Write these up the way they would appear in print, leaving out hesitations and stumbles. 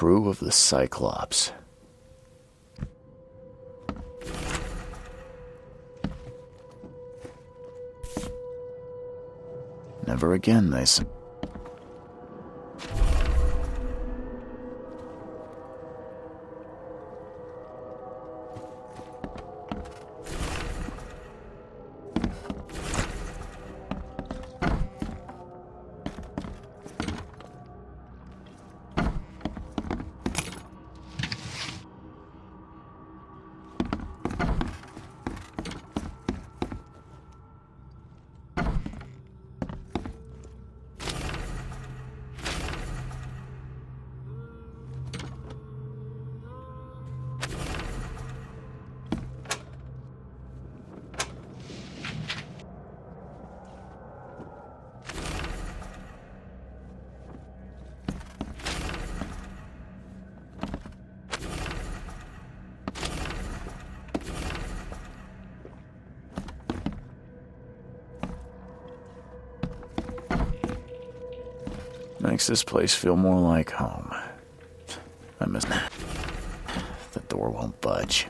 crew of the Cyclops. Never again, they said. Makes this place feel more like home. I miss... The door won't budge.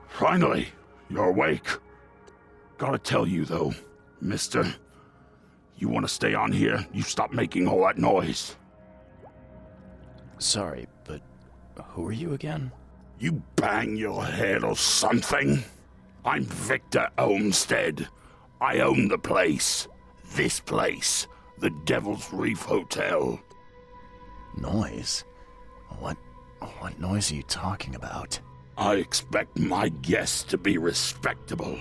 Finally, you're awake. Gotta tell you, though, mister, you want to stay on here, you stop making all that noise. Sorry, but who are you again? You bang your head or something? I'm Victor Olmsted. I own the place. This place. The Devil's Reef Hotel. Noise? What noise are you talking about? I expect my guests to be respectable.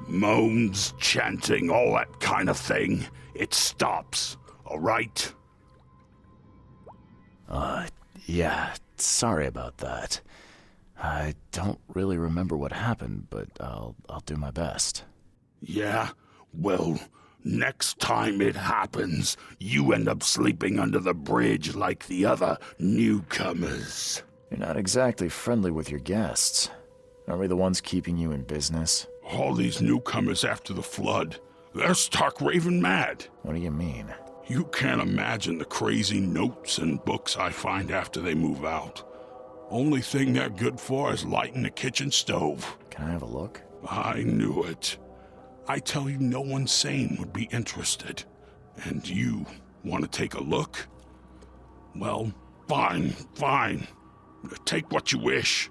Moans, chanting, all that kind of thing. It stops, all right? Yeah, sorry about that. I don't really remember what happened, but I'll do my best. Yeah? Well, next time it happens, you end up sleeping under the bridge like the other newcomers. You're not exactly friendly with your guests. Aren't we the ones keeping you in business? All these newcomers after the flood, they're stark raving mad. What do you mean? You can't imagine the crazy notes and books I find after they move out. Only thing they're good for is lighting the kitchen stove. Can I have a look? I knew it. I tell you, no one sane would be interested. And you want to take a look? Well, fine. Take what you wish.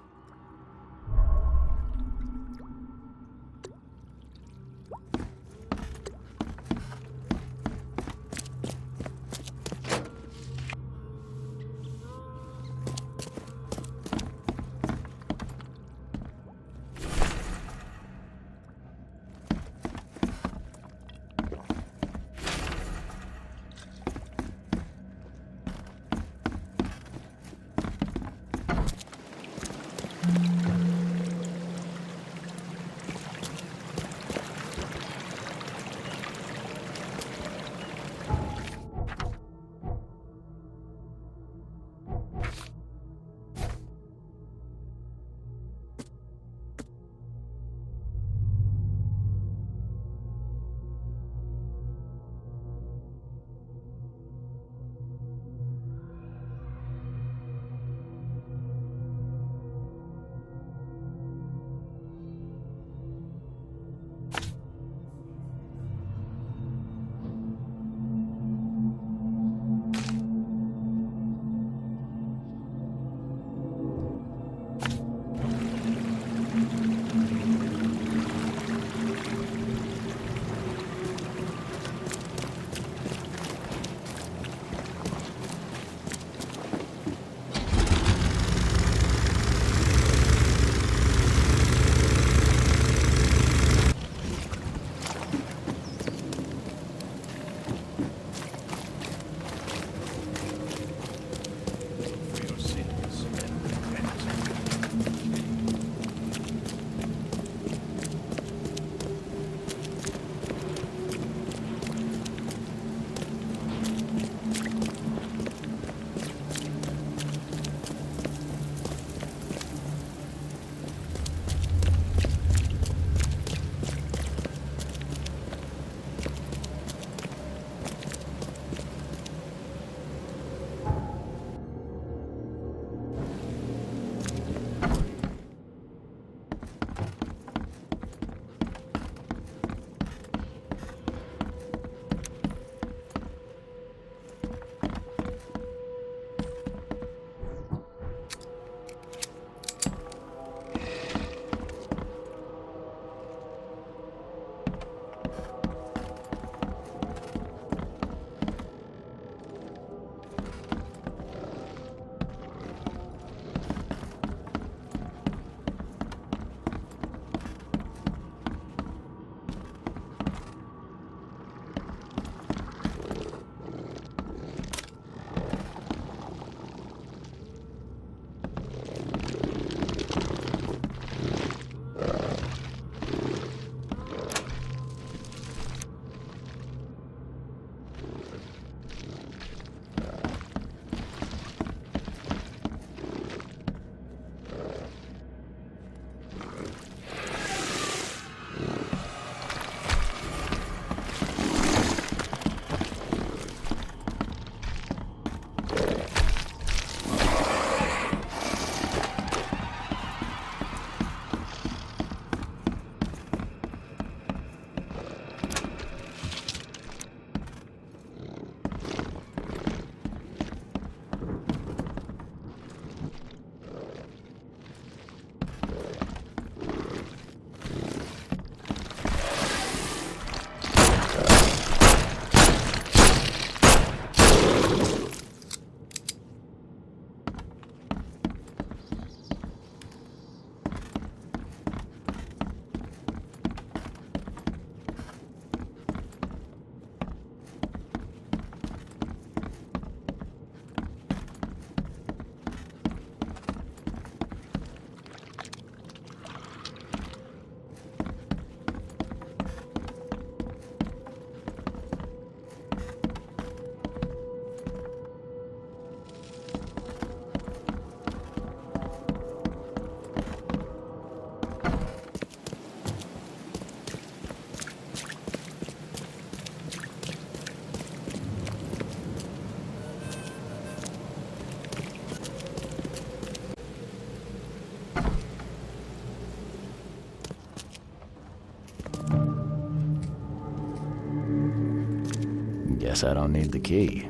Guess I don't need the key.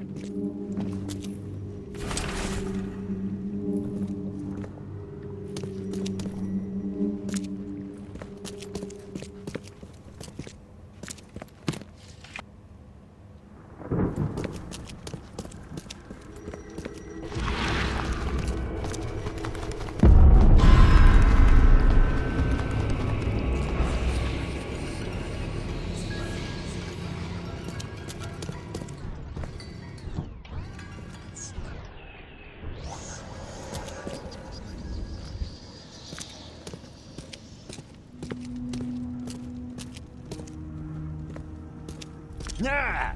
Nah!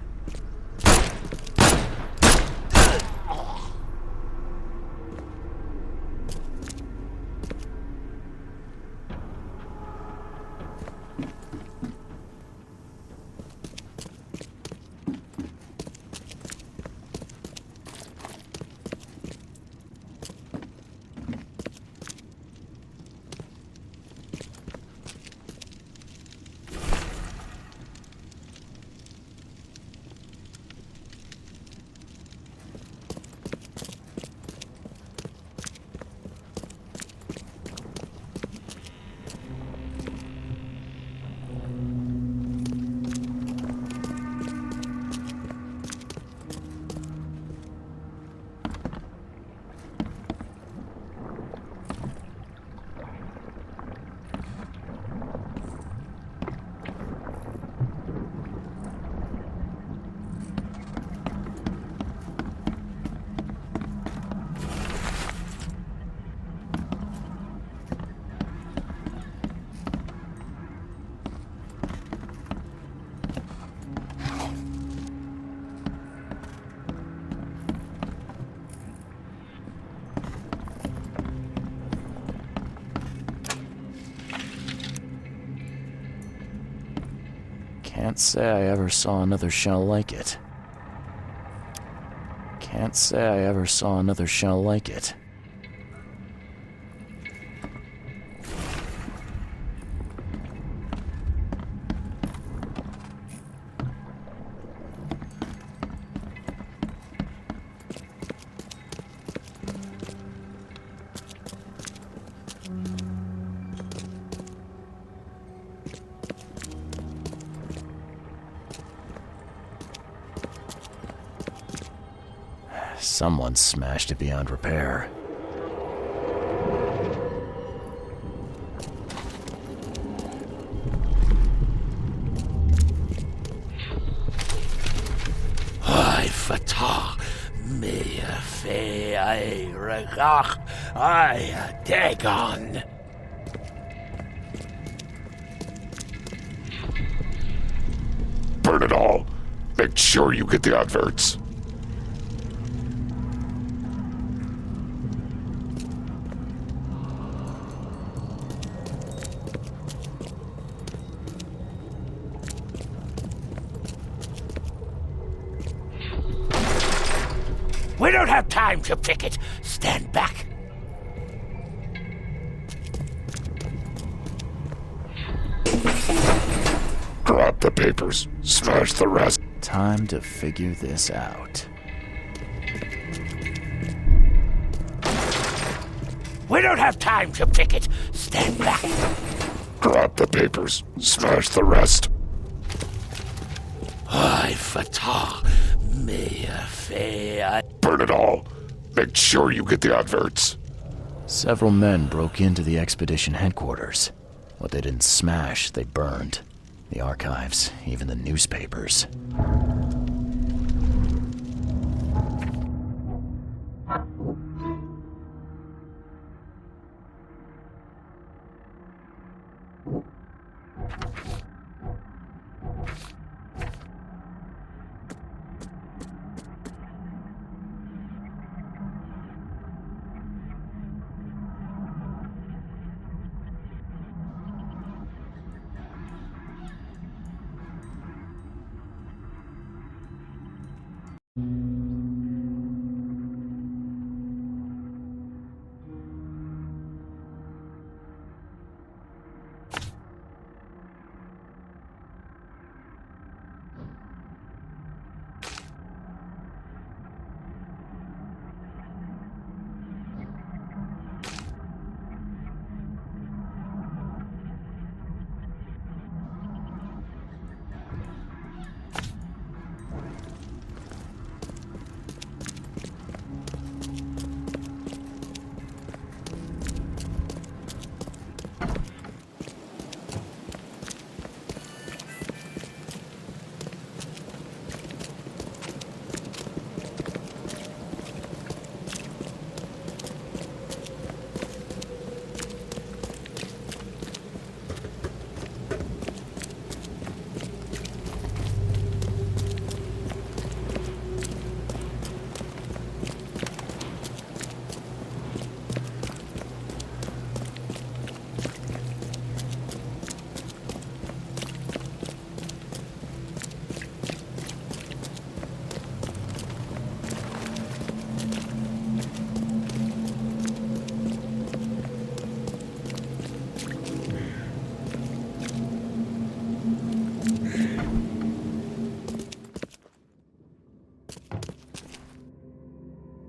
Can't say I ever saw another shell like it. Can't say I ever saw another shell like it. Someone smashed it beyond repair. I fatah me fe I regach I dagon. Burn it all. Make sure you get the adverts. We don't have time to pick it. Stand back. Grab the papers. Smash the rest. Time to figure this out. We don't have time to pick it. Stand back. Grab the papers. Smash the rest. I fatah me fe I. Burn it all. Make sure you get the adverts. Several men broke into the expedition headquarters. What they didn't smash, they burned. The archives, even the newspapers.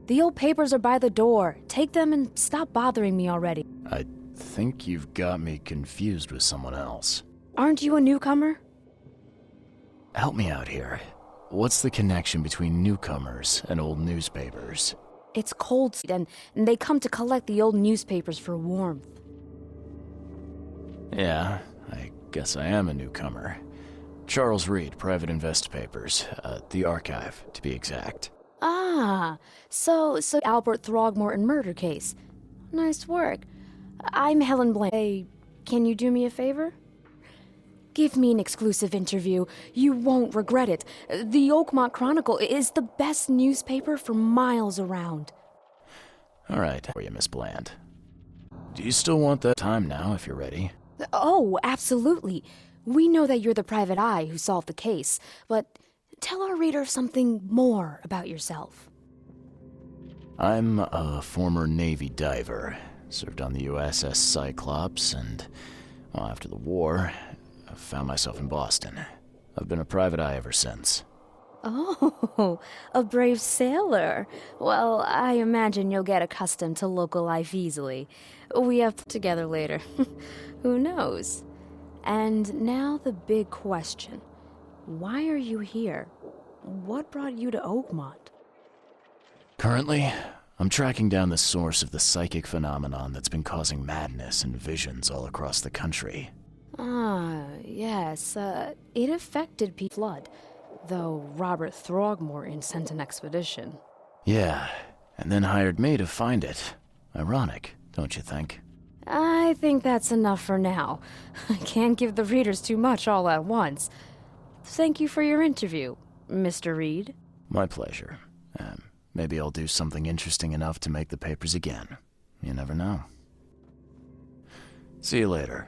The old papers are by the door. Take them and stop bothering me already. I think you've got me confused with someone else. Aren't you a newcomer? Help me out here. What's the connection between newcomers and old newspapers? It's cold, and they come to collect the old newspapers for warmth. Yeah, I guess I am a newcomer. Charles Reed, Private Invest Papers. The archive, to be exact. Ah, so Albert Throgmorton murder case. Nice work. I'm Helen Blaine. Hey, can you do me a favor? Give me an exclusive interview. You won't regret it. The Oakmont Chronicle is the best newspaper for miles around. All right, for you, Miss Bland. Do you still want that time now, if you're ready? Oh, absolutely. We know that you're the private eye who solved the case, but tell our reader something more about yourself. I'm a former Navy diver. Served on the USS Cyclops, and, well, after the war, I found myself in Boston. I've been a private eye ever since. Oh, a brave sailor. Well, I imagine you'll get accustomed to local life easily. We have put together later. Who knows? And now the big question. Why are you here? What brought you to Oakmont? Currently, I'm tracking down the source of the psychic phenomenon that's been causing madness and visions all across the country. Ah, yes, it affected Flood, though Robert Throgmorton sent an expedition. Yeah, and then hired me to find it. Ironic, don't you think? I think that's enough for now. I can't give the readers too much all at once. Thank you for your interview, Mr. Reed. My pleasure. Maybe I'll do something interesting enough to make the papers again. You never know. See you later.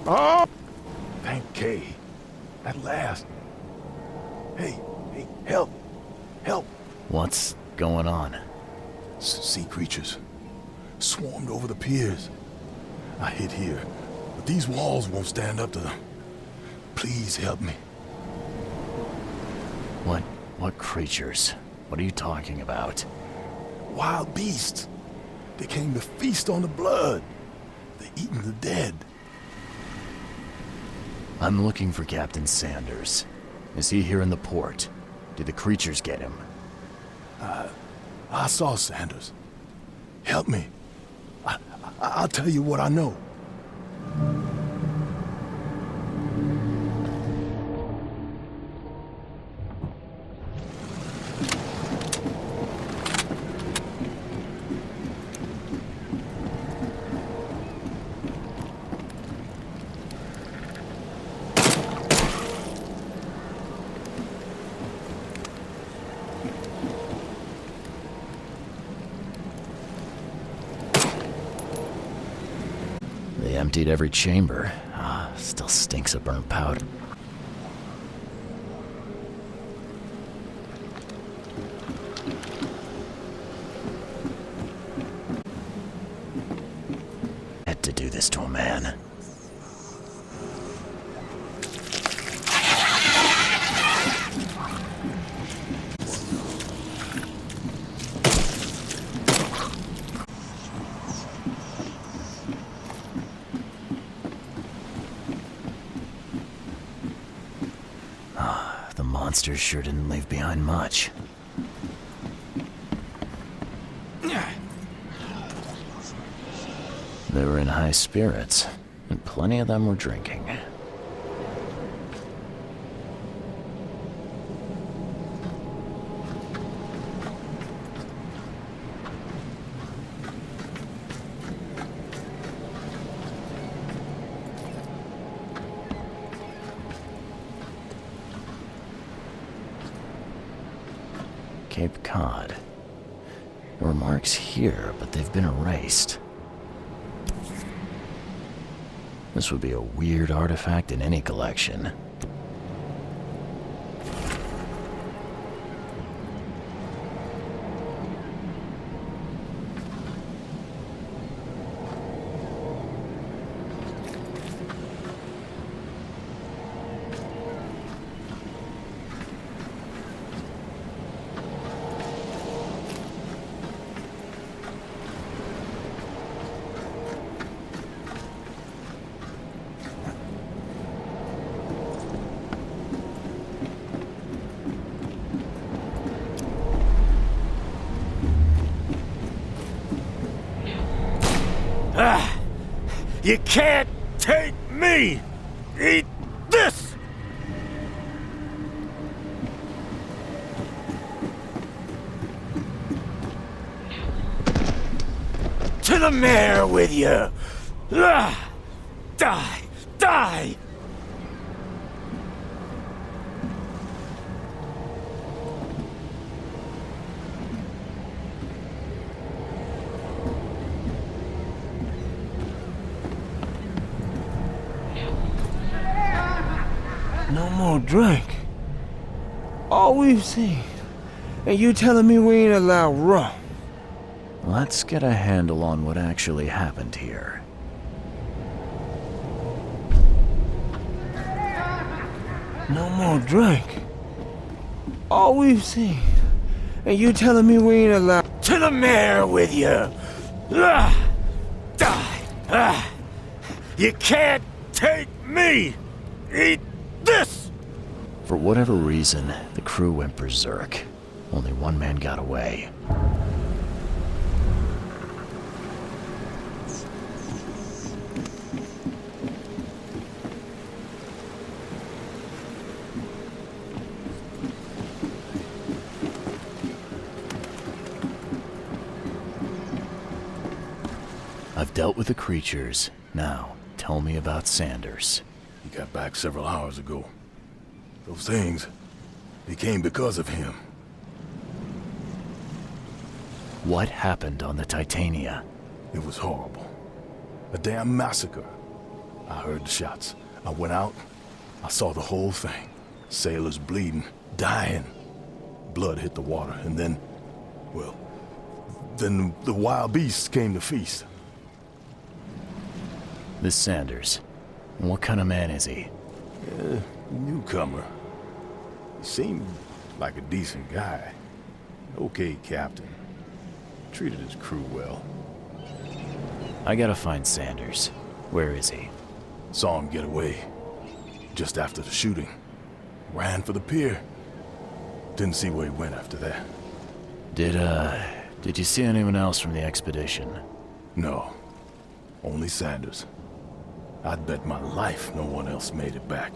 Oh! Thank Kay. At last. Hey, help! Help! What's going on? Sea creatures. Swarmed over the piers. I hid here, but these walls won't stand up to them. Please help me. What creatures? What are you talking about? Wild beasts. They came to feast on the blood. They're eating the dead. I'm looking for Captain Sanders. Is he here in the port? Did the creatures get him? I saw Sanders. Help me. I'll tell you what I know. They emptied every chamber. Still stinks of burnt powder. Had to do this to a man. The monsters sure didn't leave behind much. They were in high spirits, and plenty of them were drinking. Cape Cod. There were marks here, but they've been erased. This would be a weird artifact in any collection. You can't take me! Eat this! To the mayor with you! Die! Die! No more drink. All we've seen. And you telling me we ain't allowed rum? Let's get a handle on what actually happened here. No more drink. All we've seen. And you telling me we ain't allowed... To the mayor with you! Die! You can't take me! Eat this! For whatever reason, the crew went berserk. Only one man got away. I've dealt with the creatures. Now, tell me about Sanders. He got back several hours ago. Those things, they came because of him. What happened on the Titania? It was horrible. A damn massacre. I heard the shots. I went out. I saw the whole thing. Sailors bleeding, dying. Blood hit the water, and then, well, then the wild beasts came to feast. This Sanders. What kind of man is he? Newcomer. He seemed like a decent guy. Okay, captain. Treated his crew well. I gotta find Sanders. Where is he? Saw him get away. Just after the shooting. Ran for the pier. Didn't see where he went after that. Did you see anyone else from the expedition? No. Only Sanders. I'd bet my life no one else made it back.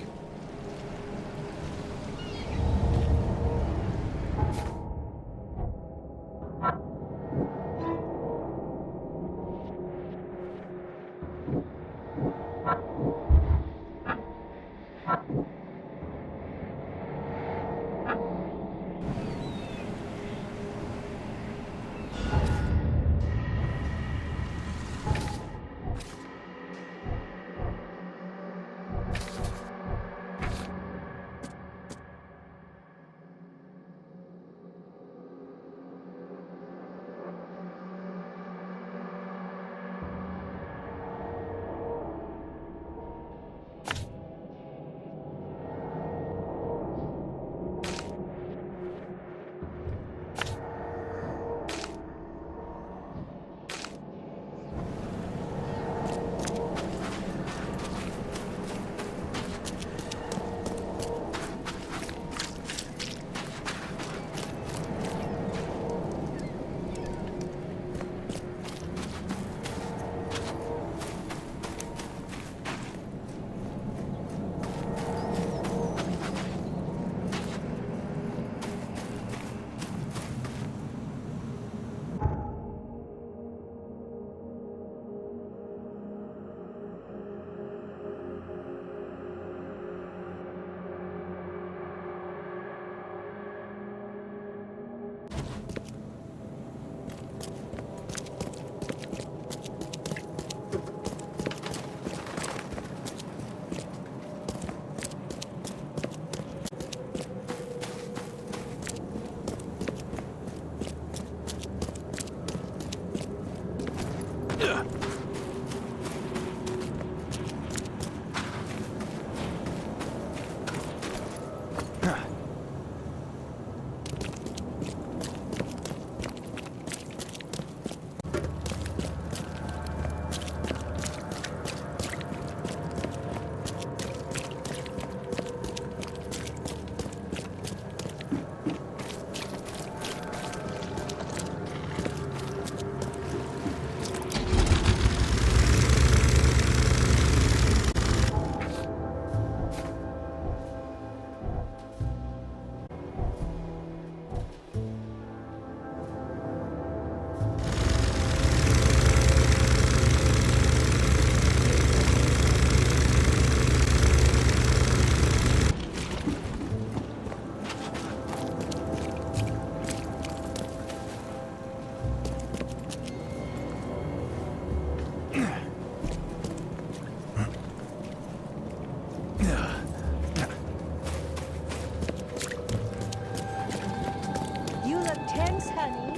You look tense, honey.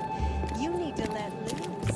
You need to let loose.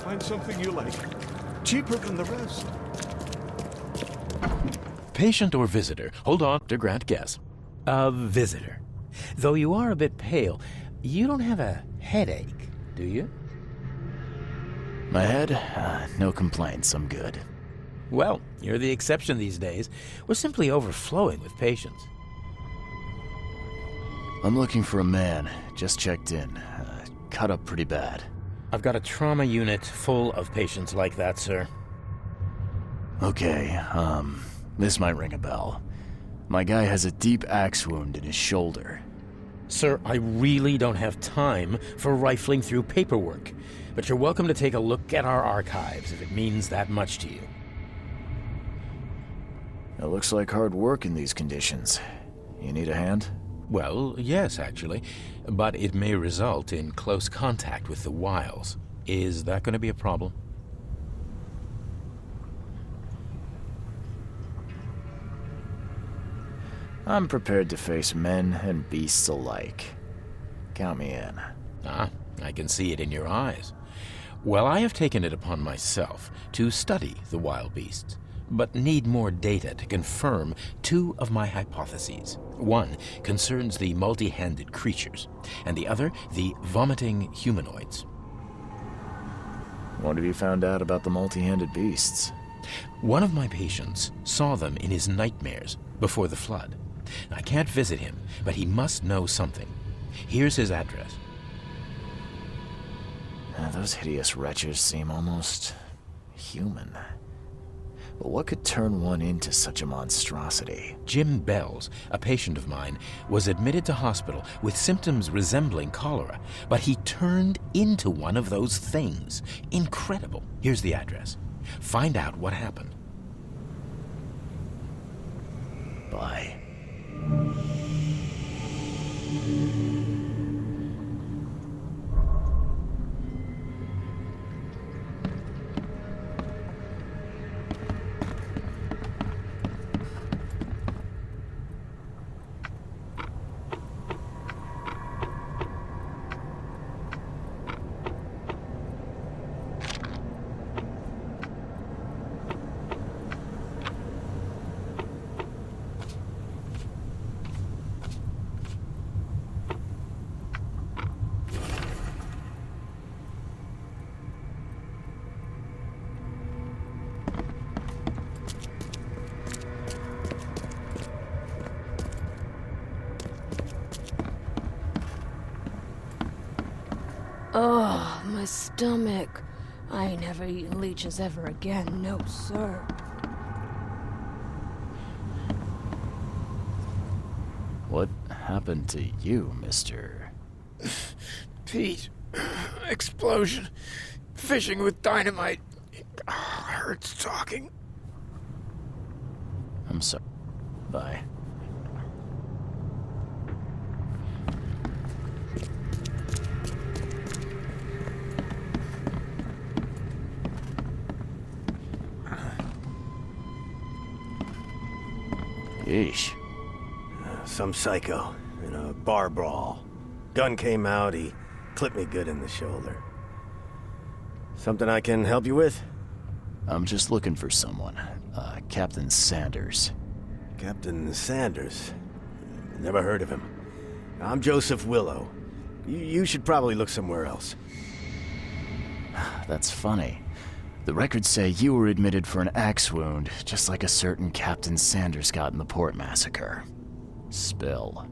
Find something you like. Cheaper than the rest. Patient or visitor? Hold on to Grant guess. A visitor. Though you are a bit pale, you don't have a headache, do you? My head? No complaints, I'm good. Well, you're the exception these days. We're simply overflowing with patients. I'm looking for a man. Just checked in. Cut up pretty bad. I've got a trauma unit full of patients like that, sir. Okay, this might ring a bell. My guy has a deep axe wound in his shoulder. Sir, I really don't have time for rifling through paperwork, but you're welcome to take a look at our archives if it means that much to you. It looks like hard work in these conditions. You need a hand? Well, yes, actually, but it may result in close contact with the wiles. Is that going to be a problem? I'm prepared to face men and beasts alike. Count me in. Ah, I can see it in your eyes. Well, I have taken it upon myself to study the wild beasts, but need more data to confirm two of my hypotheses. One concerns the multi-handed creatures, and the other the vomiting humanoids. What have you found out about the multi-handed beasts? One of my patients saw them in his nightmares before the flood. I can't visit him, but he must know something. Here's his address. Those hideous wretches seem almost human. But what could turn one into such a monstrosity? Jim Bells, a patient of mine, was admitted to hospital with symptoms resembling cholera, but he turned into one of those things. Incredible. Here's the address. Find out what happened. Bye. Oh, my stomach. I ain't never eaten leeches ever again, no sir. What happened to you, Mr.? Pete. Explosion. Fishing with dynamite. Hurts talking. I'm sorry. Bye. Yeesh. Some psycho in a bar brawl. Gun came out, he clipped me good in the shoulder. Something I can help you with? I'm just looking for someone. Captain Sanders. Captain Sanders? Never heard of him. I'm Joseph Willow. You should probably look somewhere else. That's funny. The records say you were admitted for an axe wound, just like a certain Captain Sanders got in the port massacre. Spill.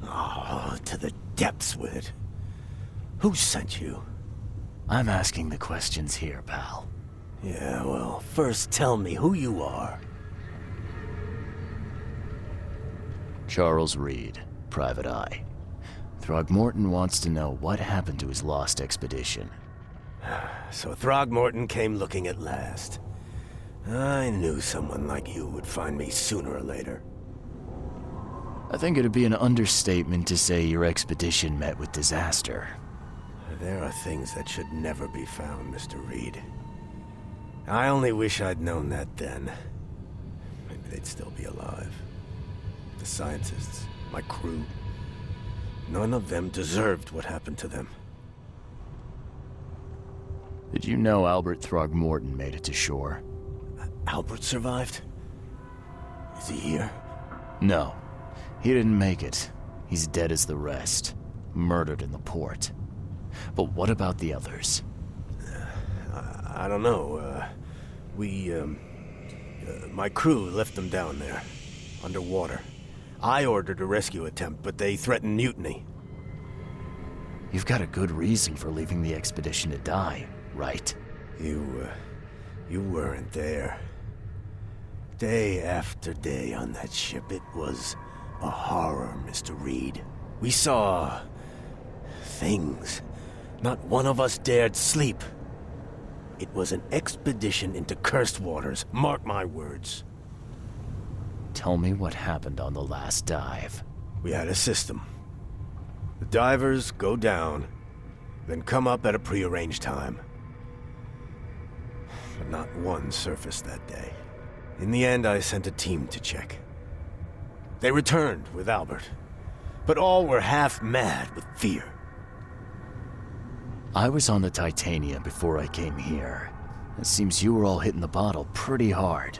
Oh, to the depths with it. Who sent you? I'm asking the questions here, pal. Yeah, well, first tell me who you are. Charles Reed, Private Eye. Throgmorton wants to know what happened to his lost expedition. So Throgmorton came looking at last. I knew someone like you would find me sooner or later. I think it'd be an understatement to say your expedition met with disaster. There are things that should never be found, Mr. Reed. I only wish I'd known that then. Maybe they'd still be alive. The scientists, my crew, none of them deserved what happened to them. Did you know Albert Throgmorton made it to shore? Albert survived? Is he here? No. He didn't make it. He's dead as the rest. Murdered in the port. But what about the others? I don't know. My crew left them down there, underwater. I ordered a rescue attempt, but they threatened mutiny. You've got a good reason for leaving the expedition to die, right? You weren't there. Day after day on that ship, it was a horror, Mr. Reed. We saw things. Not one of us dared sleep. It was an expedition into cursed waters, mark my words. Tell me what happened on the last dive. We had a system. The divers go down, then come up at a prearranged time. But not one surfaced that day. In the end, I sent a team to check. They returned with Albert, but all were half mad with fear. I was on the Titania before I came here. It seems you were all hitting the bottle pretty hard.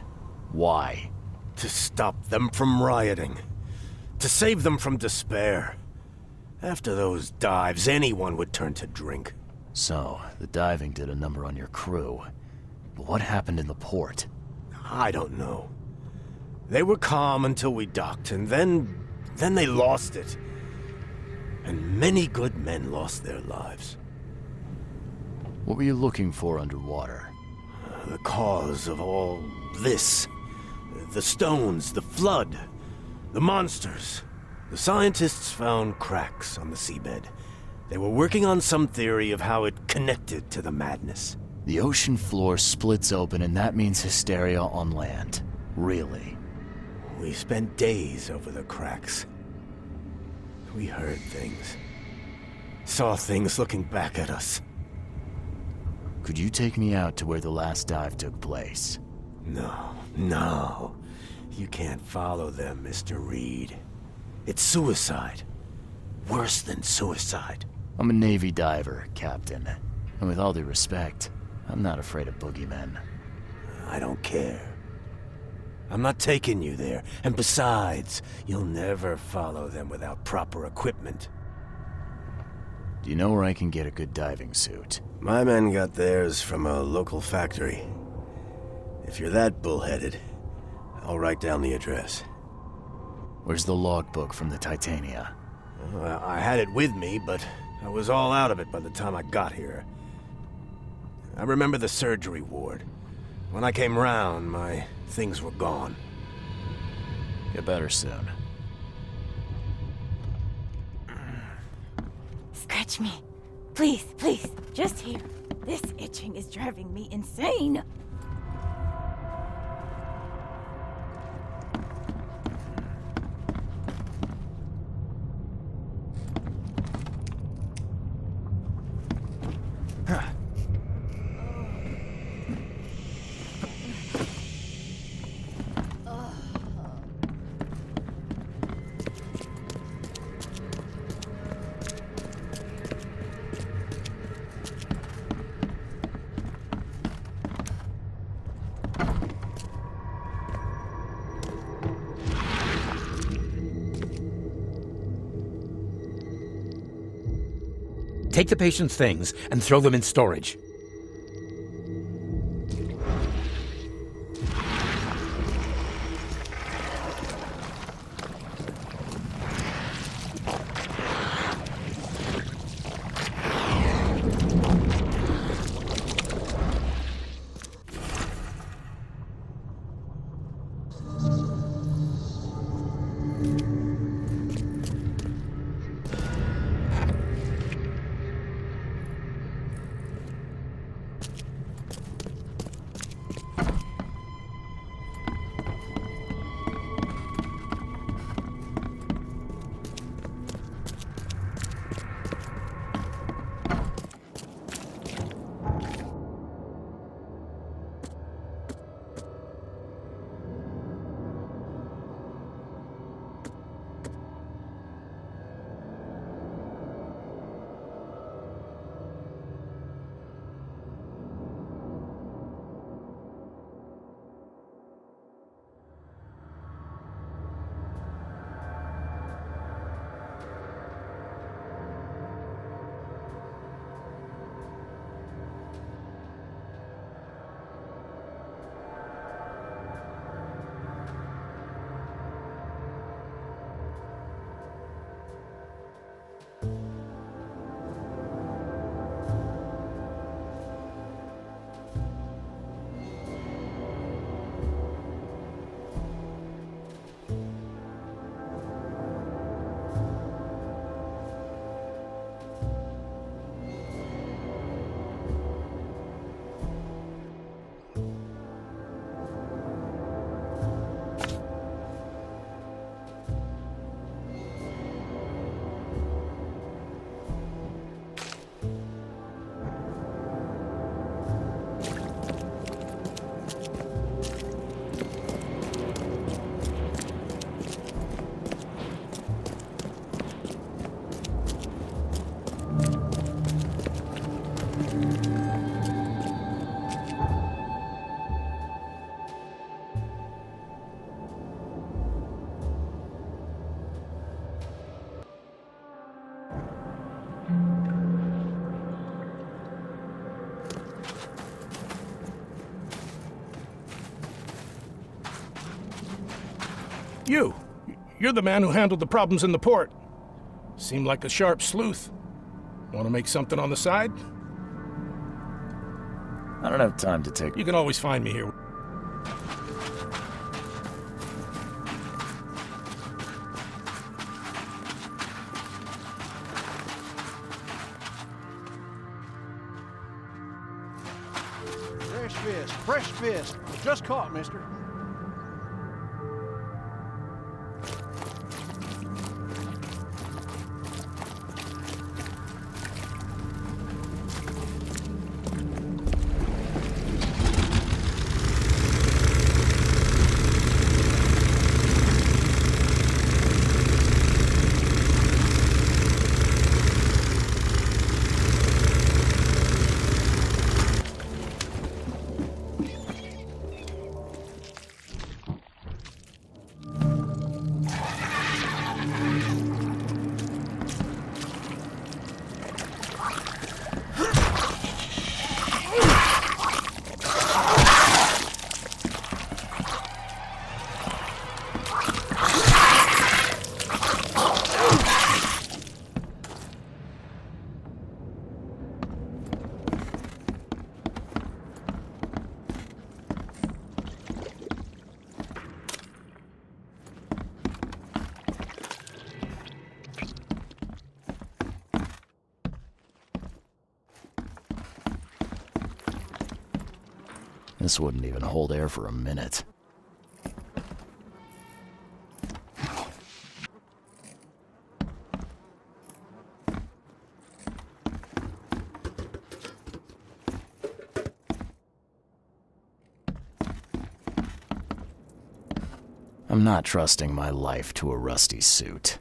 Why? To stop them from rioting. To save them from despair. After those dives, anyone would turn to drink. So, the diving did a number on your crew. But what happened in the port? I don't know. They were calm until we docked, and then they lost it. And many good men lost their lives. What were you looking for underwater? The cause of all this. The stones, the flood, the monsters. The scientists found cracks on the seabed. They were working on some theory of how it connected to the madness. The ocean floor splits open and that means hysteria on land. Really? We spent days over the cracks. We heard things. Saw things looking back at us. Could you take me out to where the last dive took place? No. You can't follow them, Mr. Reed. It's suicide. Worse than suicide. I'm a Navy diver, Captain. And with all due respect, I'm not afraid of boogeymen. I don't care. I'm not taking you there. And besides, you'll never follow them without proper equipment. Do you know where I can get a good diving suit? My men got theirs from a local factory. If you're that bullheaded, I'll write down the address. Where's the logbook from the Titania? I had it with me, but I was all out of it by the time I got here. I remember the surgery ward. When I came round, my things were gone. Get better soon. Scratch me. Please, please, just here. This itching is driving me insane. Take the patient's things and throw them in storage. You're the man who handled the problems in the port. Seemed like a sharp sleuth. Want to make something on the side? I don't have time to take... You can always find me here. Fresh fish. Just caught, mister. This wouldn't even hold air for a minute. I'm not trusting my life to a rusty suit.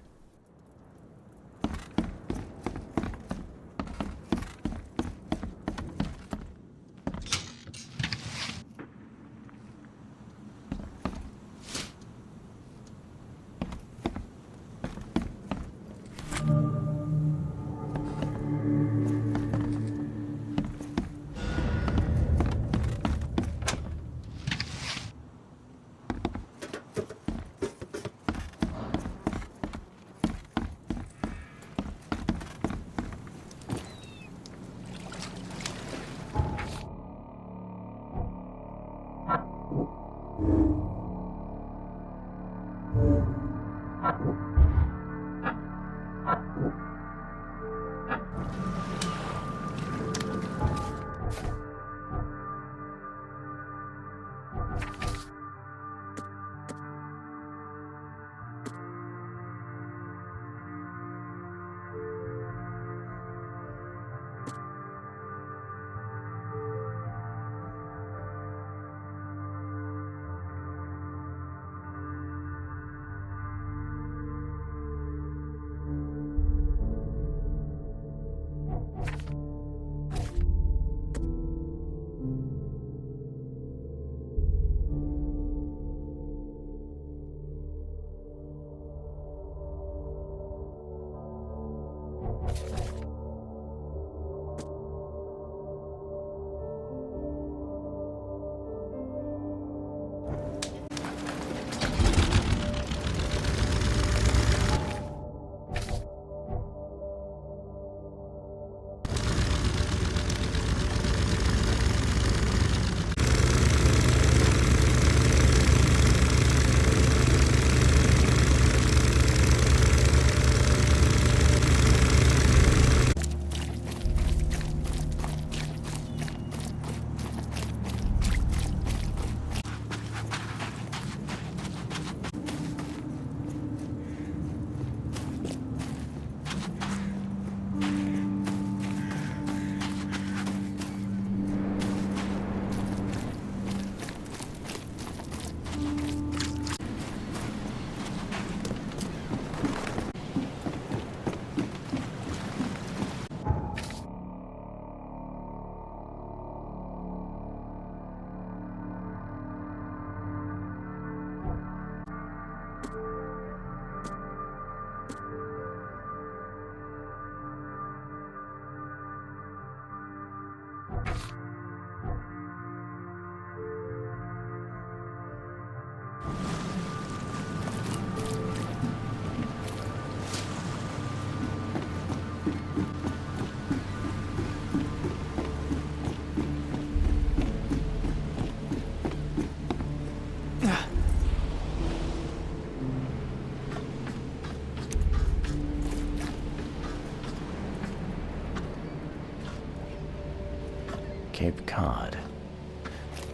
Cape Cod.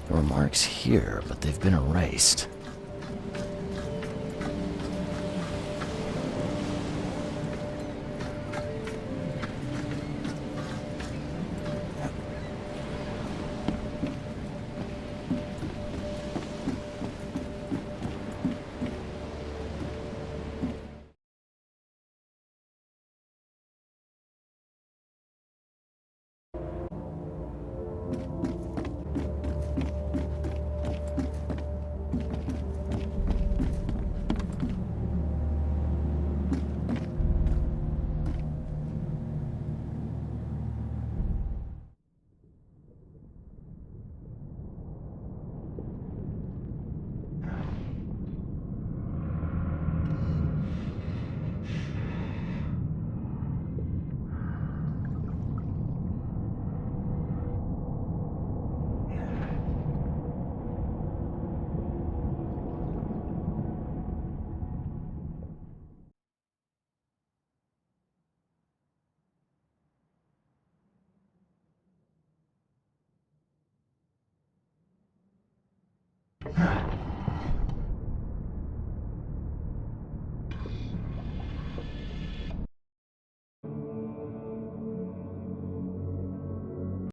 There were marks here, but they've been erased.